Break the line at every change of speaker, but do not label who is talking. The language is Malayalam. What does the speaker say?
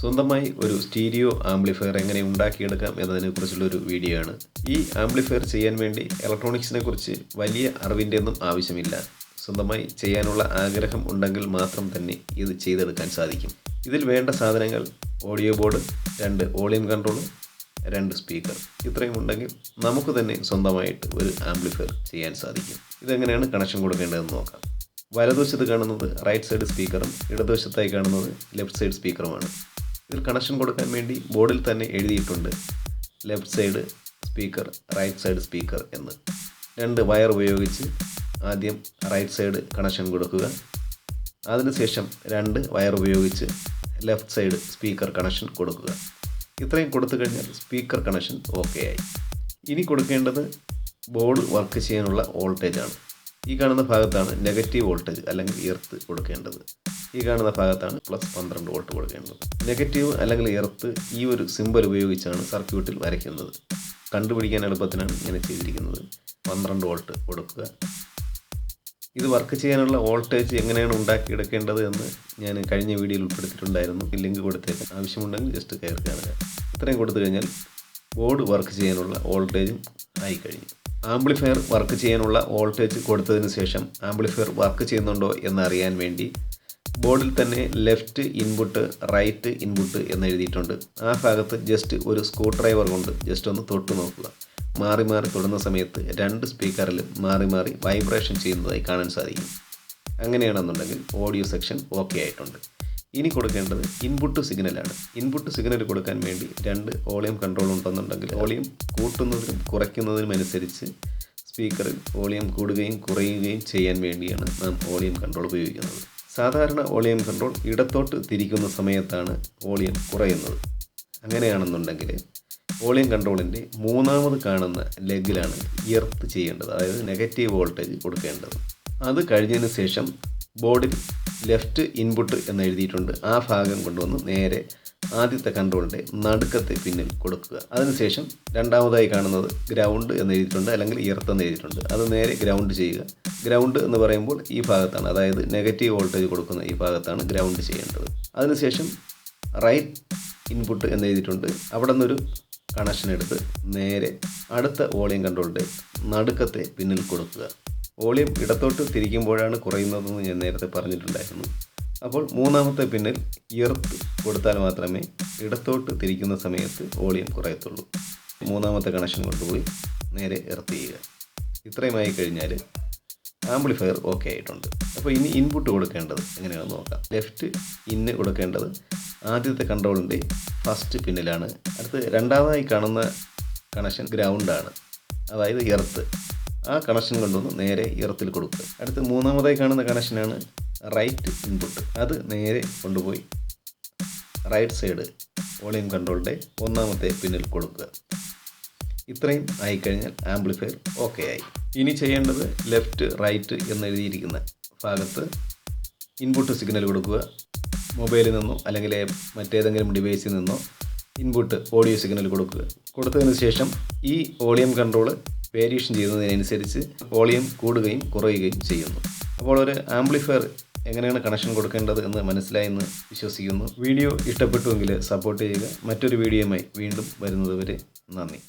സ്വന്തമായി ഒരു സ്റ്റീരിയോ ആംപ്ലിഫയർ എങ്ങനെ ഉണ്ടാക്കിയെടുക്കാം എന്നതിനെക്കുറിച്ചുള്ള ഒരു വീഡിയോ ആണ്. ഈ ആംപ്ലിഫയർ ചെയ്യാൻ വേണ്ടി ഇലക്ട്രോണിക്സിനെ കുറിച്ച് വലിയ അറിവിൻ്റെ ഒന്നും ആവശ്യമില്ല. സ്വന്തമായി ചെയ്യാനുള്ള ആഗ്രഹം ഉണ്ടെങ്കിൽ മാത്രം തന്നെ ഇത് ചെയ്തെടുക്കാൻ സാധിക്കും. ഇതിൽ വേണ്ട സാധനങ്ങൾ ഓഡിയോ ബോർഡ്, 2 വോളിയം കൺട്രോളും, 2 സ്പീക്കർ. ഇത്രയും ഉണ്ടെങ്കിൽ നമുക്ക് തന്നെ സ്വന്തമായിട്ട് ഒരു ആംപ്ലിഫയർ ചെയ്യാൻ സാധിക്കും. ഇതെങ്ങനെയാണ് കണക്ഷൻ കൊടുക്കേണ്ടതെന്ന് നോക്കാം. വലതുവശത്ത് കാണുന്നത് റൈറ്റ് സൈഡ് സ്പീക്കറും ഇടതുവശത്തായി കാണുന്നത് ലെഫ്റ്റ് സൈഡ് സ്പീക്കറുമാണ്. ഇതിൽ കണക്ഷൻ കൊടുക്കാൻ വേണ്ടി ബോർഡിൽ തന്നെ എഴുതിയിട്ടുണ്ട് left side speaker, right side speaker എന്ന്. 2 വയർ ഉപയോഗിച്ച് ആദ്യം റൈറ്റ് സൈഡ് കണക്ഷൻ കൊടുക്കുക. അതിനുശേഷം 2 വയർ ഉപയോഗിച്ച് ലെഫ്റ്റ് സൈഡ് സ്പീക്കർ കണക്ഷൻ കൊടുക്കുക. ഇത്രയും കൊടുത്തു കഴിഞ്ഞാൽ സ്പീക്കർ കണക്ഷൻ ഓക്കെ ആയി. ഇനി കൊടുക്കേണ്ടത് ബോർഡ് വർക്ക് ചെയ്യാനുള്ള വോൾട്ടേജാണ്. ഈ കാണുന്ന ഭാഗത്താണ് നെഗറ്റീവ് വോൾട്ടേജ് അല്ലെങ്കിൽ എർത്ത് കൊടുക്കേണ്ടത്. ഈ കാണുന്ന ഭാഗത്താണ് +12 വോൾട്ട് കൊടുക്കേണ്ടത്. നെഗറ്റീവ് അല്ലെങ്കിൽ എർത്ത് ഈ ഒരു സിമ്പൽ ഉപയോഗിച്ചാണ് സർക്യൂട്ടിൽ വരയ്ക്കുന്നത്. കണ്ടുപിടിക്കാൻ എളുപ്പത്തിനാണ് ഇങ്ങനെ ചെയ്തിരിക്കുന്നത്. 12 വോൾട്ട് കൊടുക്കുക. ഇത് വർക്ക് ചെയ്യാനുള്ള വോൾട്ടേജ് എങ്ങനെയാണ് ഉണ്ടാക്കിയെടുക്കേണ്ടത് എന്ന് ഞാൻ കഴിഞ്ഞ വീഡിയോയിൽ ഉൾപ്പെടുത്തിയിട്ടുണ്ടായിരുന്നു. ലിങ്ക് കൊടുത്തേക്കാം, ആവശ്യമുണ്ടെങ്കിൽ ജസ്റ്റ് കയറി കാണുക. ഇത്രയും കൊടുത്തു കഴിഞ്ഞാൽ ബോർഡ് വർക്ക് ചെയ്യാനുള്ള വോൾട്ടേജും ആയി കഴിഞ്ഞു. ആംപ്ലിഫയർ വർക്ക് ചെയ്യാനുള്ള വോൾട്ടേജ് കൊടുത്തതിന് ശേഷം ആംപ്ലിഫയർ വർക്ക് ചെയ്യുന്നുണ്ടോ എന്നറിയാൻ വേണ്ടി ബോർഡിൽ തന്നെ ലെഫ്റ്റ് ഇൻപുട്ട്, റൈറ്റ് ഇൻപുട്ട് എന്ന് എഴുതിയിട്ടുണ്ട്. ആ ഭാഗത്ത് ജസ്റ്റ് ഒരു സ്ക്രൂ ഡ്രൈവർ കൊണ്ട് ജസ്റ്റ് ഒന്ന് തൊട്ട് നോക്കുക. മാറി മാറി തൊടുന്ന സമയത്ത് 2 സ്പീക്കറിലും മാറി മാറി വൈബ്രേഷൻ ചെയ്യുന്നതായി കാണാൻ സാധിക്കും. അങ്ങനെയാണെന്നുണ്ടെങ്കിൽ ഓഡിയോ സെക്ഷൻ ഓക്കെ ആയിട്ടുണ്ട്. ഇനി കൊടുക്കേണ്ടത് ഇൻപുട്ട് സിഗ്നലാണ്. ഇൻപുട്ട് സിഗ്നൽ കൊടുക്കാൻ വേണ്ടി 2 വോളിയം കൺട്രോൾ ഉണ്ടെന്നുണ്ടെങ്കിൽ വോളിയം കൂട്ടുന്നതിനും കുറയ്ക്കുന്നതിനും അനുസരിച്ച് സ്പീക്കറിൽ വോളിയം കൂടുകയും കുറയുകയും ചെയ്യാൻ വേണ്ടിയാണ് നാം വോളിയം കൺട്രോൾ ഉപയോഗിക്കുന്നത്. സാധാരണ വോളിയം കൺട്രോൾ ഇടത്തോട്ട് തിരിക്കുന്ന സമയത്താണ് വോളിയം കുറയുന്നത്. അങ്ങനെയാണെന്നുണ്ടെങ്കിൽ വോളിയം കൺട്രോളിൻ്റെ 3ാമത് കാണുന്ന ലെഗിലാണ് എർത്ത് ചെയ്യേണ്ടത്, അതായത് നെഗറ്റീവ് വോൾട്ടേജ് കൊടുക്കേണ്ടത്. അത് കഴിഞ്ഞതിന് ശേഷം ബോർഡിൽ ലെഫ്റ്റ് ഇൻപുട്ട് എന്ന് എഴുതിയിട്ടുണ്ട്. ആ ഭാഗം കൊണ്ടുവന്ന് നേരെ ആദ്യത്തെ കൺട്രോളിൻ്റെ നടുക്കത്തെ പിന്നിൽ കൊടുക്കുക. അതിനുശേഷം 2ാമതായി കാണുന്നത് ഗ്രൗണ്ട് എന്ന് എഴുതിയിട്ടുണ്ട്, അല്ലെങ്കിൽ എർത്ത് എന്ന് എഴുതിയിട്ടുണ്ട്. അത് നേരെ ഗ്രൗണ്ട് ചെയ്യുക. ഗ്രൗണ്ട് എന്ന് പറയുമ്പോൾ ഈ ഭാഗത്താണ്, അതായത് നെഗറ്റീവ് വോൾട്ടേജ് കൊടുക്കുന്ന ഈ ഭാഗത്താണ് ഗ്രൗണ്ട് ചെയ്യേണ്ടത്. അതിനുശേഷം റൈറ്റ് ഇൻപുട്ട് എന്ന് എഴുതിയിട്ടുണ്ട്. അവിടെ നിന്നൊരു കണക്ഷൻ എടുത്ത് നേരെ അടുത്ത വോളിയം കൺട്രോളിൻ്റെ നടുക്കത്തെ പിന്നിൽ കൊടുക്കുക. വോളിയം ഇടത്തോട്ട് തിരിക്കുമ്പോഴാണ് കുറയുന്നതെന്ന് ഞാൻ നേരത്തെ പറഞ്ഞിട്ടുണ്ടായിരുന്നു. അപ്പോൾ 3ാമത്തെ പിന്നിൽ എർത്ത് കൊടുത്താൽ മാത്രമേ ഇടത്തോട്ട് തിരിക്കുന്ന സമയത്ത് വോളിയം കുറയത്തുള്ളൂ. 3ാമത്തെ കണക്ഷൻ കൊണ്ടുപോയി നേരെ എർത്ത് ചെയ്യുക. ഇത്രയുമായി കഴിഞ്ഞാൽ ആംപ്ലിഫയർ ഓക്കെ ആയിട്ടുണ്ട്. അപ്പോൾ ഇനി ഇൻപുട്ട് കൊടുക്കേണ്ടത് എങ്ങനെയാണെന്ന് നോക്കാം. ലെഫ്റ്റ് ഇന്ന് കൊടുക്കേണ്ടത് ആദ്യത്തെ കൺട്രോളിൻ്റെ ഫസ്റ്റ് പിന്നിലാണ്. അടുത്ത് 2ാമതായി കാണുന്ന കണക്ഷൻ ഗ്രൗണ്ടാണ്, അതായത് എർത്ത്. ആ കണക്ഷൻ കൊണ്ടുവന്ന് നേരെ എർത്തിൽ കൊടുക്കുക. അടുത്ത് 3ാമതായി കാണുന്ന കണക്ഷനാണ് റൈറ്റ് ഇൻപുട്ട്. അത് നേരെ കൊണ്ടുപോയി റൈറ്റ് സൈഡ് വോളിയം കൺട്രോളിൻ്റെ 1ാമത്തെ പിന്നിൽ കൊടുക്കുക. ഇത്രയും ആയിക്കഴിഞ്ഞാൽ ആംപ്ലിഫയർ ഓക്കെ ആയി. ഇനി ചെയ്യേണ്ടത് ലെഫ്റ്റ് റൈറ്റ് എന്നെഴുതിയിരിക്കുന്ന ഭാഗത്ത് ഇൻപുട്ട് സിഗ്നൽ കൊടുക്കുക. മൊബൈലിൽ നിന്നോ അല്ലെങ്കിൽ മറ്റേതെങ്കിലും ഡിവൈസിൽ നിന്നോ ഇൻപുട്ട് ഓഡിയോ സിഗ്നൽ കൊടുക്കുക. കൊടുത്തതിന് ശേഷം ഈ വോളിയം കൺട്രോൾ വേരിയേഷൻ ചെയ്യുന്നതിനനുസരിച്ച് വോളിയം കൂടുകയും കുറയുകയും ചെയ്യുന്നു. അപ്പോൾ ഒരു ആംപ്ലിഫയർ എങ്ങനെയാണ് കണക്ഷൻ കൊടുക്കേണ്ടത് എന്ന് മനസ്സിലായെന്ന് വിശ്വസിക്കുന്നു. വീഡിയോ ഇഷ്ടപ്പെട്ടുവെങ്കിൽ സപ്പോർട്ട് ചെയ്യുക. മറ്റൊരു വീഡിയോയുമായി വീണ്ടും വരുന്നതുവരെ നന്ദി.